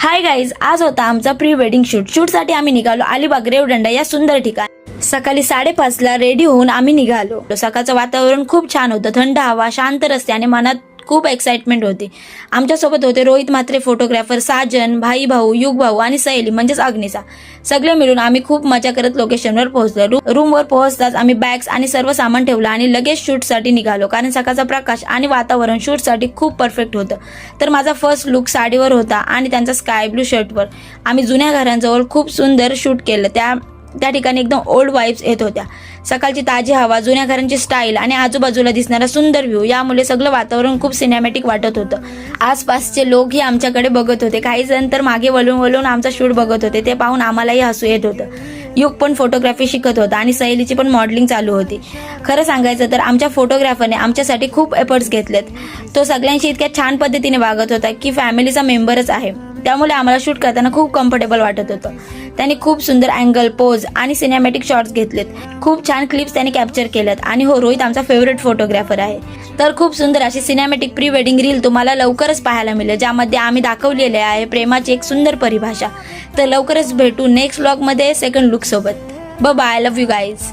Hi guys, आज होता आमचा प्री वेडिंग शूटसाठी आम्ही निघालो अलिबाग रेवदंडा या सुंदर ठिकाणी। सकाळी 5:30ला रेडी होऊन आम्ही निघालो। सकाळचं वातावरण खूप छान होतं, थंड हवा, शांत रस्ते आणि मनात खूप एक्साइटमेंट होती। आमच्यासोबत होते रोहित म्हात्रे फोटोग्राफर, साजन, भाई भाऊ, युग भाऊ आणि सहेली म्हणजेच अग्निसा। सगळे मिळून आम्ही खूप मजा करत लोकेशनवर पोहोचलो। रूमवर पोहोचताच आम्ही बॅग्स आणि सर्व सामान ठेवलं आणि लगेच शूटसाठी निघालो, कारण सकाळचा प्रकाश आणि वातावरण शूटसाठी खूप परफेक्ट होतं। तर माझा फर्स्ट लुक साडीवर होता आणि त्यांचा स्काय ब्लू शर्टवर। आम्ही जुन्या घरांजवळ खूप सुंदर शूट केलं, त्या ठिकाणी एकदम ओल्ड वाइब्स येत होत्या। सकाळची ताजी हवा, जुन्या घरांची स्टाईल आणि आजूबाजूला दिसणारा सुंदर व्ह्यू, यामुळे सगळं वातावरण खूप सिनेमॅटिक वाटत होतं। आसपासचे लोकही आमच्याकडे बघत होते, काही जण तर मागे वळून आमचा शूट बघत होते। ते पाहून आम्हालाही हसू येत होतं। युग पण फोटोग्राफी शिकत होता आणि सहेलीची पण मॉडेलिंग चालू होती। खरं सांगायचं तर आमच्या फोटोग्राफरने आमच्यासाठी खूप एफर्ट्स घेतलेत। तो सगळ्यांशी इतक्या छान पद्धतीने वागत होता की फॅमिलीचा मेंबरच आहे, त्यामुळे आम्हाला शूट करताना खूप कम्फर्टेबल वाटत होतं। त्याने खूप सुंदर अँगल, पोज आणि सिनेमॅटिक शॉट्स घेतलेत। खूप छान क्लिप्स त्याने कॅप्चर केल्यात आणि हो, रोहित आमचा फेवरेट फोटोग्राफर आहे। तर खूप सुंदर अशी सिनेमॅटिक प्री वेडिंग रील तुम्हाला लवकरच पाहायला मिळेल, ज्यामध्ये आम्ही दाखवलेले आहे प्रेमाची एक सुंदर परिभाषा। तर लवकरच भेटू नेक्स्ट व्लॉग मध्ये सेकंड लुक सोबत। Bye, love you guys.